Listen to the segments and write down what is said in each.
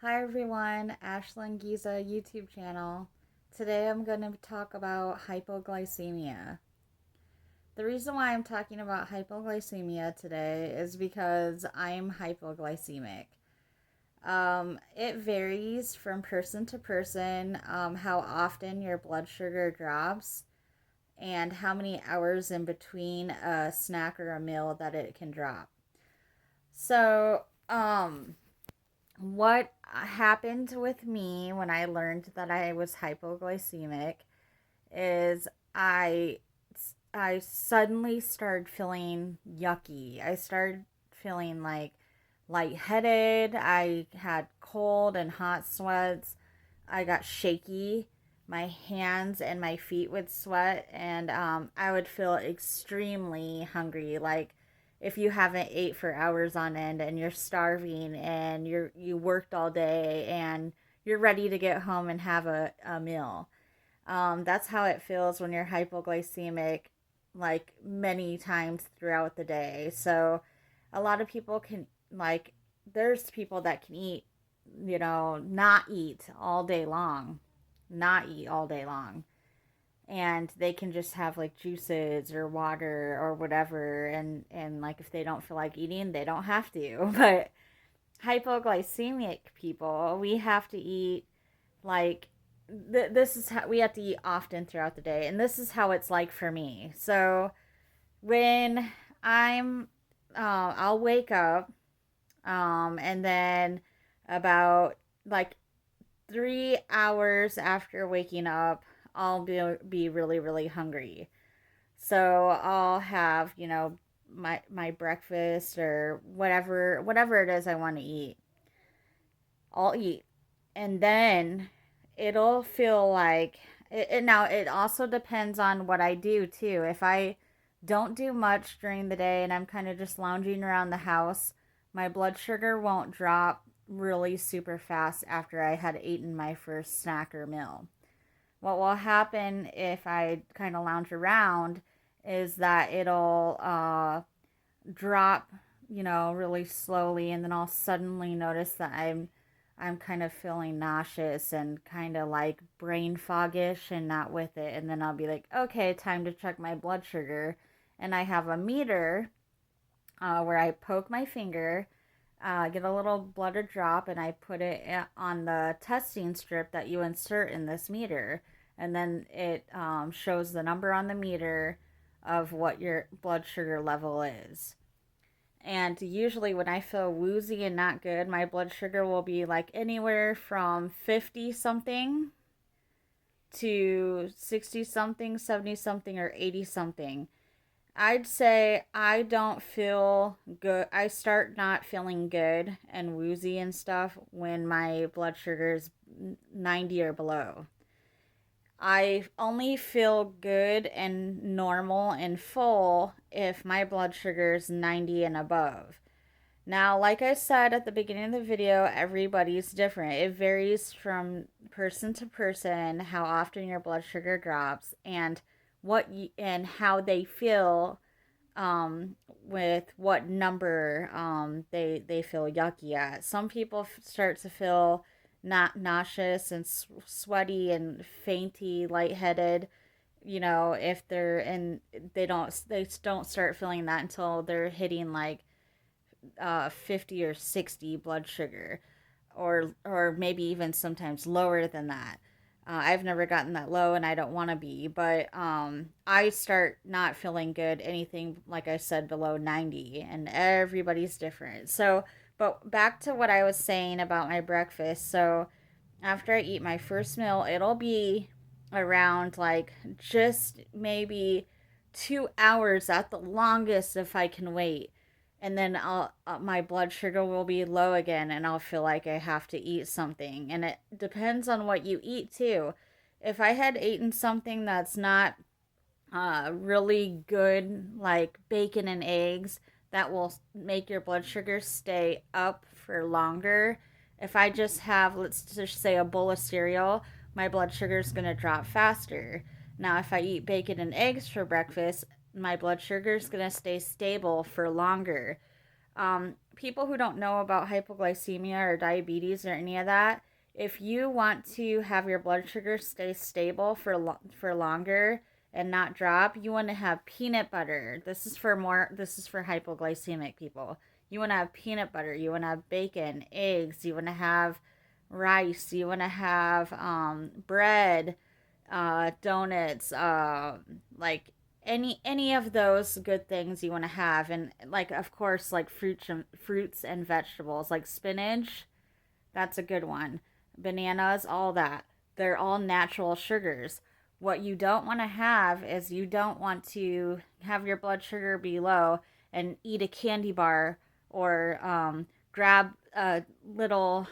Hi everyone, Ashlyn Giza YouTube channel. Today I'm going to talk about hypoglycemia. The reason why I'm talking about hypoglycemia today is because I'm hypoglycemic. It varies from person to person how often your blood sugar drops and how many hours in between a snack or a meal that it can drop. So, what happened with me when I learned that I was hypoglycemic is I suddenly started feeling yucky. I started feeling like lightheaded. I had cold and hot sweats. I got shaky. My hands and my feet would sweat, and I would feel extremely hungry. Like if you haven't ate for hours on end and you're starving and you worked all day and you're ready to get home and have a meal. That's how it feels when you're hypoglycemic, like many times throughout the day. So, a lot of people can, like, there's people that can eat, not eat all day long, not eat all day long. And they can just have like juices or water or whatever. And like, if they don't feel like eating, they don't have to. But hypoglycemic people, we have to eat like this is how we have to eat often throughout the day, and this is how it's like for me. So when I'm I'll wake up, and then about like 3 hours after waking up, I'll be really really hungry. So I'll have, my breakfast or whatever it is I want to eat. I'll eat. And then it'll feel like now it also depends on what I do too. If I don't do much during the day and I'm kind of just lounging around the house, my blood sugar won't drop really super fast after I had eaten my first snack or meal. What will happen if I kind of lounge around is that it'll drop, really slowly, and then I'll suddenly notice that I'm kind of feeling nauseous and kind of like brain foggish and not with it. And then I'll be like, okay, time to check my blood sugar. And I have a meter where I poke my finger, get a little blood drop, and I put it on the testing strip that you insert in this meter. And then it shows the number on the meter of what your blood sugar level is. And usually, when I feel woozy and not good, my blood sugar will be like anywhere from 50 something to 60 something, 70 something, or 80 something. I'd say I don't feel good. I start not feeling good and woozy and stuff when my blood sugar is 90 or below. I only feel good and normal and full if my blood sugar is 90 and above. Now, like I said at the beginning of the video, everybody's different. It varies from person to person how often your blood sugar drops and and how they feel with what number they feel yucky at. Some people start to feel not nauseous and sweaty and fainty, lightheaded. If they're in, they don't start feeling that until they're hitting like 50 or 60 blood sugar, or maybe even sometimes lower than that. I've never gotten that low and I don't want to be, but I start not feeling good anything, like I said, below 90, and everybody's different. So, but back to what I was saying about my breakfast. So, after I eat my first meal, it'll be around like just maybe 2 hours at the longest if I can wait, and then my blood sugar will be low again, and I'll feel like I have to eat something. And it depends on what you eat too. If I had eaten something that's not really good, like bacon and eggs, that will make your blood sugar stay up for longer. If I just have, let's just say, a bowl of cereal, my blood sugar is going to drop faster. Now, if I eat bacon and eggs for breakfast, my blood sugar is going to stay stable for longer. People who don't know about hypoglycemia or diabetes or any of that, if you want to have your blood sugar stay stable for longer and not drop, you want to have peanut butter. This is for hypoglycemic people. You want to have peanut butter, you want to have bacon, eggs, you want to have rice, you want to have bread, donuts, like any of those good things you want to have, and like of course like fruits and vegetables like spinach. That's a good one. Bananas, all that. They're all natural sugars. What you don't want to have is you don't want to have your blood sugar be low and eat a candy bar or grab a little,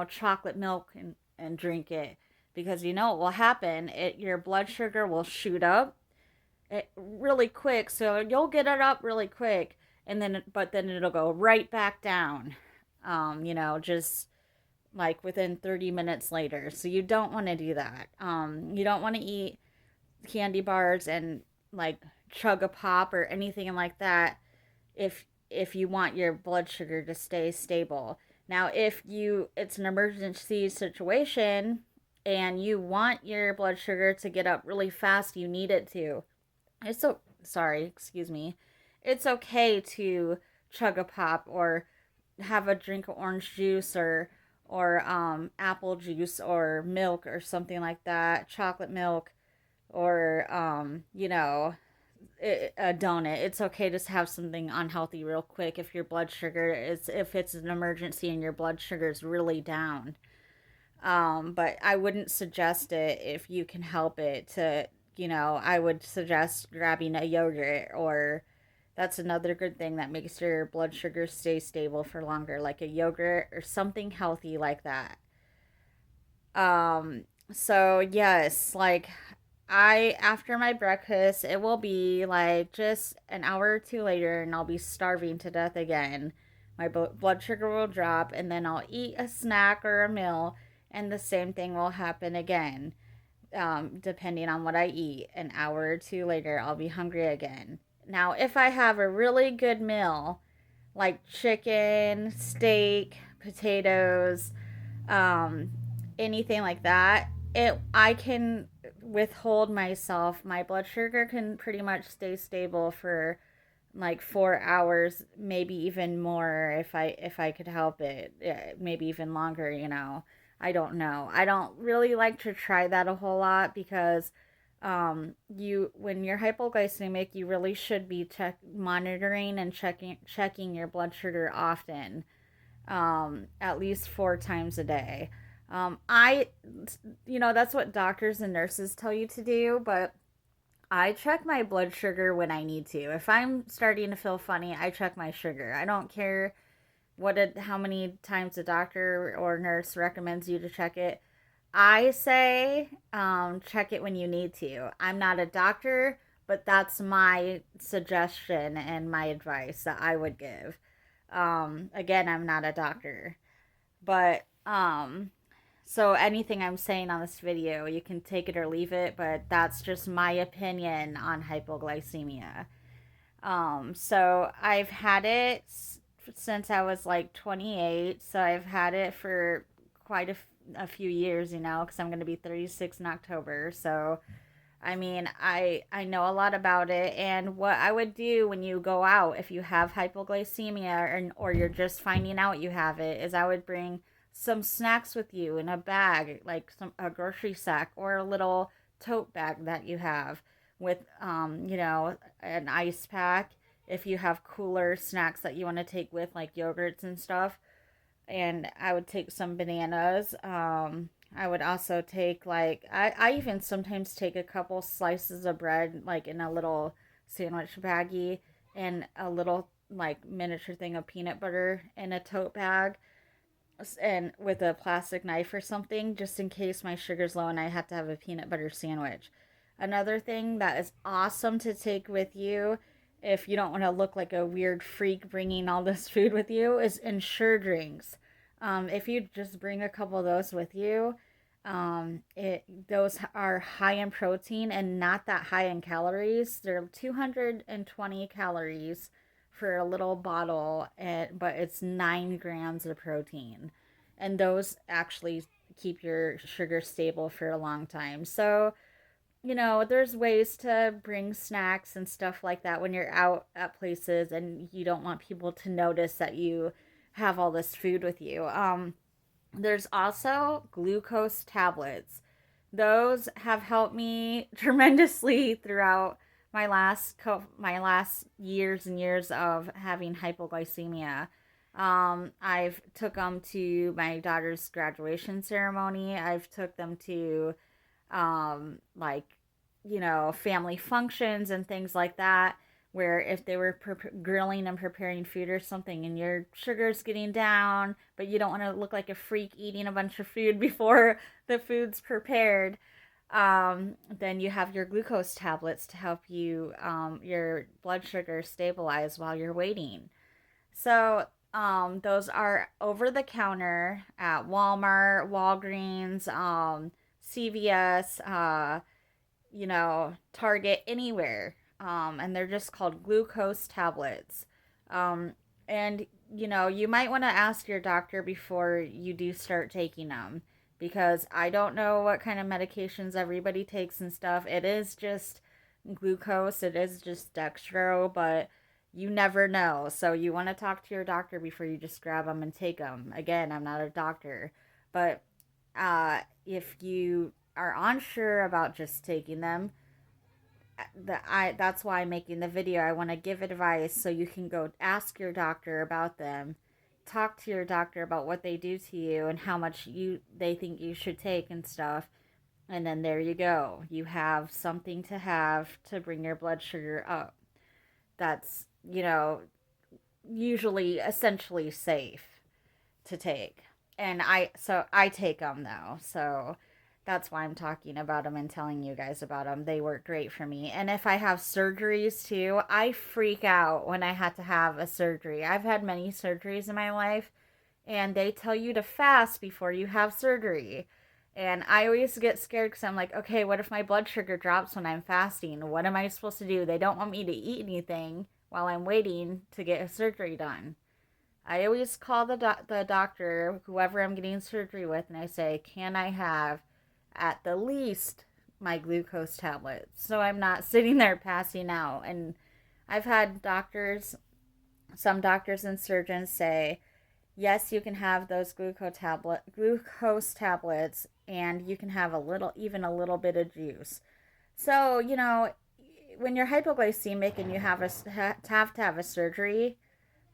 chocolate milk and drink it, because you know what will happen. Your blood sugar will shoot up really quick, so you'll get it up really quick, and then it'll go right back down. Just like within 30 minutes later. So you don't want to do that. You don't want to eat candy bars and like chug a pop or anything like that if you want your blood sugar to stay stable. Now, if it's an emergency situation and you want your blood sugar to get up really fast, you need it to. Sorry, excuse me. It's okay to chug a pop or have a drink of orange juice or apple juice or milk or something like that, chocolate milk, or a donut. It's okay to have something unhealthy real quick if it's an emergency and your blood sugar is really down. But I wouldn't suggest it if you can help it to, I would suggest grabbing a yogurt, or that's another good thing that makes your blood sugar stay stable for longer, like a yogurt or something healthy like that. So yes, like after my breakfast, it will be like just an hour or two later, and I'll be starving to death again. My blood sugar will drop, and then I'll eat a snack or a meal, and the same thing will happen again. Depending on what I eat, an hour or two later, I'll be hungry again. Now, if I have a really good meal, like chicken, steak, potatoes, um, anything like that, I can withhold myself. My blood sugar can pretty much stay stable for like 4 hours, maybe even more if I could help it. Yeah, maybe even longer. I don't know. I don't really like to try that a whole lot because you when you're hypoglycemic, you really should be monitoring and checking your blood sugar often, at least 4 times a day. I that's what doctors and nurses tell you to do, but I check my blood sugar when I need to. If I'm starting to feel funny, I check my sugar. I don't care how many times a doctor or nurse recommends you to check it. I say check it when you need to. I'm not a doctor, but that's my suggestion and my advice that I would give. Again, I'm not a doctor, but so anything I'm saying on this video, you can take it or leave it, but that's just my opinion on hypoglycemia. So I've had it since I was like 28, so I've had it for quite a few years, because I'm going to be 36 in October. So I mean, I know a lot about it, and what I would do when you go out, if you have hypoglycemia or you're just finding out you have it, is I would bring some snacks with you in a bag, like a grocery sack or a little tote bag that you have with an ice pack if you have cooler snacks that you want to take with, like yogurts and stuff. And I would take some bananas. I would also take I even sometimes take a couple slices of bread like in a little sandwich baggie, and a little like miniature thing of peanut butter in a tote bag, and with a plastic knife or something, just in case my sugar's low and I have to have a peanut butter sandwich. Another thing that is awesome to take with you, if you don't want to look like a weird freak bringing all this food with you, is Ensure drinks. If you just bring a couple of those with you, those are high in protein and not that high in calories. They're 220 calories for a little bottle, but it's 9 grams of protein. And those actually keep your sugar stable for a long time. So, there's ways to bring snacks and stuff like that when you're out at places and you don't want people to notice that you have all this food with you. There's also glucose tablets. Those have helped me tremendously throughout my last years and years of having hypoglycemia. I've took them to my daughter's graduation ceremony. I've took them to like family functions and things like that, where if they were grilling and preparing food or something and your sugar's getting down, but you don't want to look like a freak eating a bunch of food before the food's prepared, then you have your glucose tablets to help you your blood sugar stabilize while you're waiting. So those are over the counter at Walmart, Walgreens, CVS, Target, anywhere. And they're just called glucose tablets. And, you might want to ask your doctor before you do start taking them, because I don't know what kind of medications everybody takes and stuff. It is just glucose, it is just dextro, but you never know. So you want to talk to your doctor before you just grab them and take them. Again, I'm not a doctor, but if you are unsure about just taking them, that's why I'm making the video. I want to give advice so you can go ask your doctor about them. Talk to your doctor about what they do to you and how much they think you should take and stuff. And then there you go. You have something to have to bring your blood sugar up. That's, usually essentially safe to take. And I take them though. So that's why I'm talking about them and telling you guys about them. They work great for me. And if I have surgeries too, I freak out when I had to have a surgery. I've had many surgeries in my life, and they tell you to fast before you have surgery. And I always get scared because I'm like, okay, what if my blood sugar drops when I'm fasting? What am I supposed to do? They don't want me to eat anything while I'm waiting to get a surgery done. I always call the doctor, whoever I'm getting surgery with, and I say, can I have at the least my glucose tablets so I'm not sitting there passing out? And I've had some doctors and surgeons say, yes, you can have those glucose tablets, and you can have even a little bit of juice. So, when you're hypoglycemic and you have to have a surgery,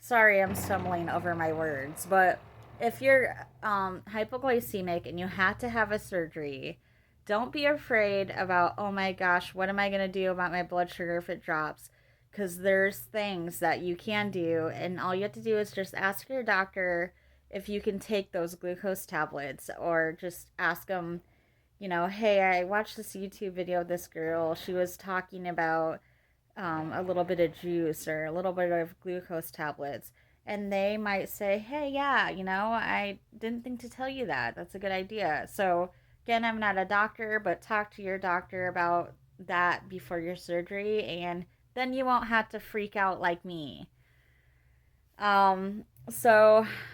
sorry, I'm stumbling over my words, but if you're hypoglycemic and you have to have a surgery, don't be afraid about, oh my gosh, what am I going to do about my blood sugar if it drops? Because there's things that you can do, and all you have to do is just ask your doctor if you can take those glucose tablets, or just ask them, hey, I watched this YouTube video of this girl. She was talking about a little bit of juice or a little bit of glucose tablets. And they might say, hey, yeah, I didn't think to tell you that. That's a good idea. So, again, I'm not a doctor, but talk to your doctor about that before your surgery, and then you won't have to freak out like me. So